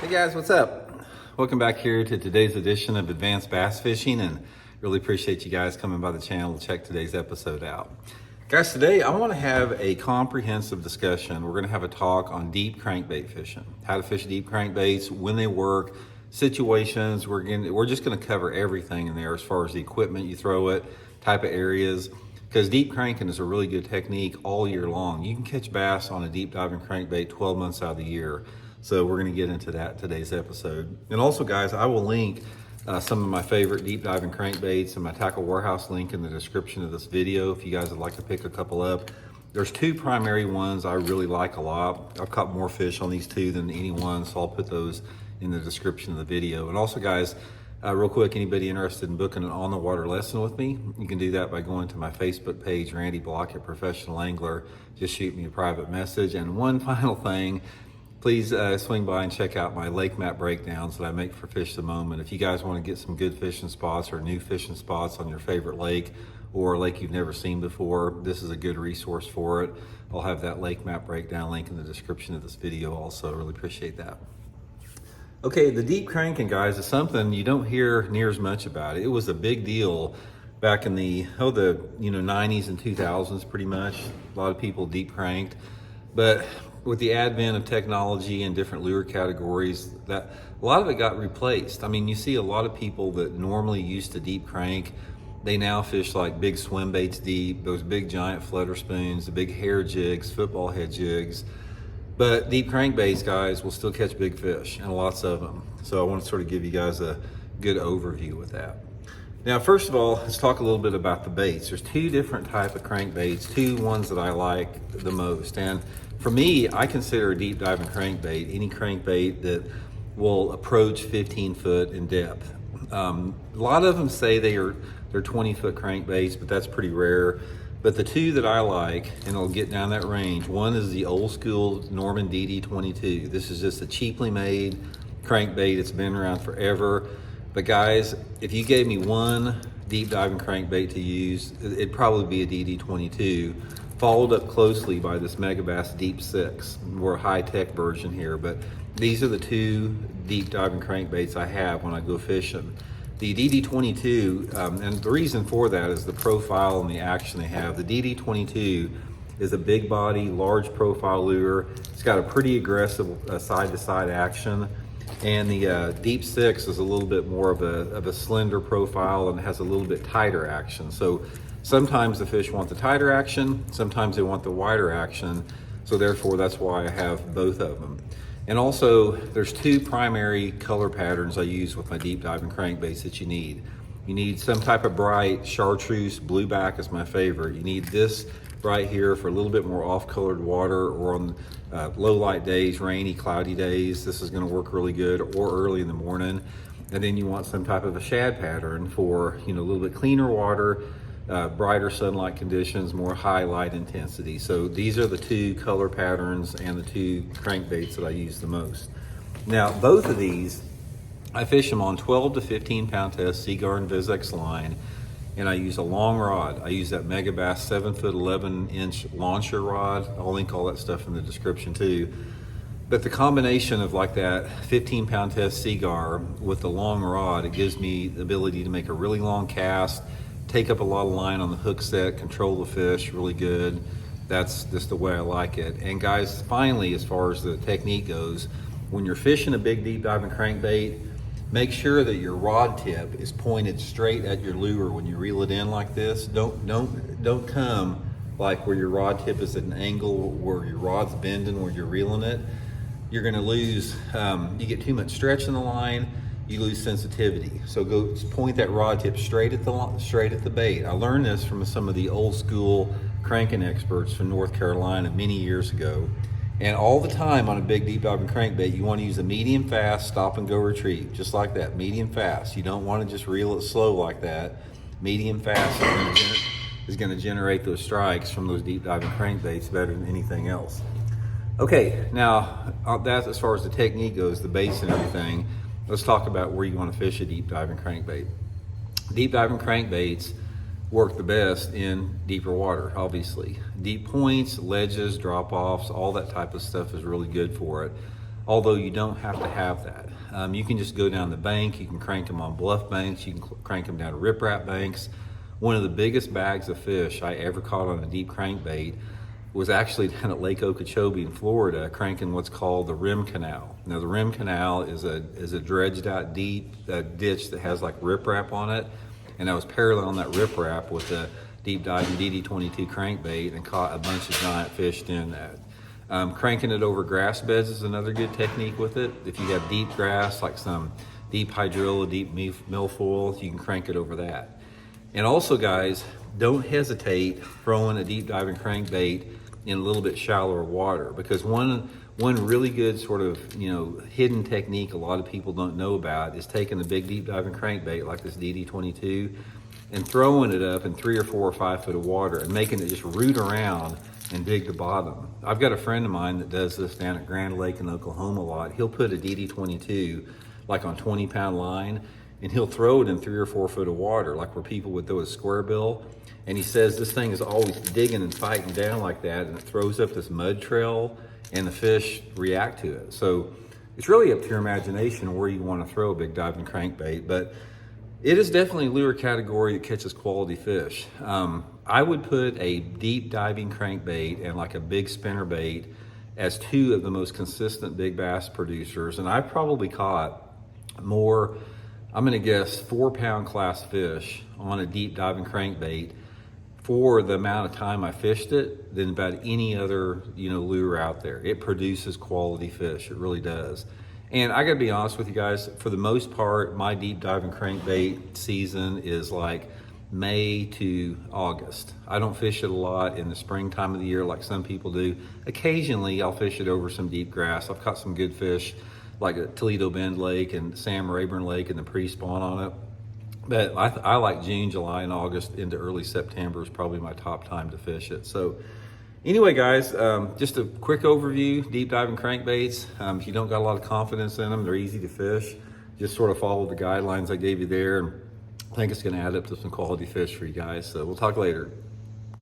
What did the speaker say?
Hey guys, what's up? Welcome back here to today's edition of Advanced Bass Fishing, and really appreciate you guys coming by the channel to check today's episode out. Guys, today I want to have a comprehensive discussion. We're going to have a talk on deep crankbait fishing, how to fish deep crankbaits, when they work, situations. We're just going to cover everything in there as far as the equipment you throw it, type of areas, because deep cranking is a really good technique all year long. You can catch bass on a deep diving crankbait 12 months out of the year. So we're going to get into that today's episode. And also, guys, I will link some of my favorite deep diving crankbaits and my tackle warehouse link in the description of this video if you guys would like to pick a couple up. There's two primary ones I really like a lot. I've caught more fish on these two than any one, so I'll put those in the description of the video. And also, guys, real quick, anybody interested in booking an on-the-water lesson with me, you can do that by going to my Facebook page, Randy Blaukat Professional Angler. Just shoot me a private message. And one final thing, please swing by and check out my lake map breakdowns that I make for Fish the Moment. If you guys want to get some good fishing spots or new fishing spots on your favorite lake or a lake you've never seen before, this is a good resource for it. I'll have that lake map breakdown link in the description of this video also. I really appreciate that. Okay, the deep cranking, guys, is something you don't hear near as much about. It was a big deal back in the 90s and 2000s pretty much. A lot of people deep cranked, but with the advent of technology and different lure categories, that a lot of it got replaced. I mean, you see a lot of people that normally used to deep crank, they now fish like big swim baits deep, those big giant flutter spoons, the big hair jigs, football head jigs. But deep crankbaits, guys, will still catch big fish, and lots of them. So I want to sort of give you guys a good overview with that. Now, first of all, let's talk a little bit about the baits. There's two different type of crankbaits, two ones that I like the most. And for me, I consider a deep diving crankbait any crankbait that will approach 15 foot in depth. A lot of them say they're 20-foot crankbaits, but that's pretty rare. But the two that I like, and it'll get down that range, one is the old school Norman Dd22. This is just a cheaply made crankbait. It's been around forever. But guys, if you gave me one deep diving crankbait to use, it'd probably be a Dd22, followed up closely by this Megabass Deep 6. More high-tech version here, but these are the two deep diving crankbaits I have when I go fishing. The Dd22, and the reason for that is the profile and the action they have. The Dd22 is a big body, large profile lure. It's got a pretty aggressive side-to-side action. And the Deep 6 is a little bit more of a slender profile and has a little bit tighter action. So sometimes the fish want the tighter action, sometimes they want the wider action. So therefore, that's why I have both of them. And also, there's two primary color patterns I use with my deep diving crankbaits that you need. You need some type of bright chartreuse, blueback is my favorite. You need this right here for a little bit more off-colored water, or on low light days, rainy, cloudy days. This is gonna work really good, or early in the morning. And then you want some type of a shad pattern for a little bit cleaner water, brighter sunlight conditions, more high light intensity. So these are the two color patterns and the two crankbaits that I use the most. Now, both of these, I fish them on 12 to 15 pound test Seaguar and Vizex line, and I use a long rod. I use that Megabass 7-foot 11-inch launcher rod. I'll link all that stuff in the description too. But the combination of like that 15 pound test Seaguar with the long rod, it gives me the ability to make a really long cast, take up a lot of line on the hook set, control the fish really good. That's just the way I like it. And guys, finally, as far as the technique goes, when you're fishing a big deep diving crankbait, make sure that your rod tip is pointed straight at your lure when you reel it in like this. Don't come like where your rod tip is at an angle where your rod's bending where you're reeling it. You're gonna lose, you get too much stretch in the line, you lose sensitivity. So go point that rod tip straight at the bait. I learned this from some of the old school cranking experts from North Carolina many years ago. And all the time on a big deep diving crankbait, you want to use a medium fast stop and go retrieve, just like that, medium fast. You don't want to just reel it slow like that. Medium fast is going to generate those strikes from those deep diving crankbaits better than anything else. Okay, now that's as far as the technique goes, the baits and everything. Let's talk about where you want to fish a deep diving crankbait. Deep diving crankbaits work the best in deeper water, obviously. Deep points, ledges, drop-offs, all that type of stuff is really good for it. although you don't have to have that. You can just go down the bank, you can crank them on bluff banks, you can crank them down to riprap banks. One of the biggest bags of fish I ever caught on a deep crankbait was actually down at Lake Okeechobee in Florida, cranking what's called the rim canal. Now the rim canal is a dredged out deep ditch that has like riprap on it, and I was paralleling that riprap with a deep diving Dd22 crankbait and caught a bunch of giant fish in that. Cranking it over grass beds is another good technique with it. If you have deep grass, like some deep hydrilla, deep milfoil, you can crank it over that. And also guys, don't hesitate throwing a deep diving crankbait in a little bit shallower water, because one really good sort of hidden technique a lot of people don't know about is taking a big deep diving crankbait like this Dd22 and throwing it up in 3 or 4 or 5 foot of water and making it just root around and dig the bottom. I've got a friend of mine that does this down at Grand Lake in Oklahoma a lot. He'll put a Dd22 like on 20-pound line, and he'll throw it in 3 or 4 foot of water, like where people would throw a square bill. And he says this thing is always digging and fighting down like that, and it throws up this mud trail, and the fish react to it. So it's really up to your imagination where you want to throw a big diving crankbait, but it is definitely a lure category that catches quality fish. I would put a deep diving crankbait and like a big spinnerbait as 2 of the most consistent big bass producers, and I probably caught more, I'm gonna guess 4-pound class fish on a deep diving crankbait for the amount of time I fished it than about any other lure out there. It produces quality fish, it really does. And I gotta be honest with you guys, for the most part, my deep diving crankbait season is like May to August. I don't fish it a lot in the springtime of the year like some people do. Occasionally I'll fish it over some deep grass. I've caught some good fish like at Toledo Bend Lake and Sam Rayburn Lake and the pre-spawn on it. But I like June, July, and August into early September is probably my top time to fish it. So anyway, guys, just a quick overview, deep diving crankbaits. If you don't got a lot of confidence in them, they're easy to fish. Just sort of follow the guidelines I gave you there, and I think it's gonna add up to some quality fish for you guys. So we'll talk later.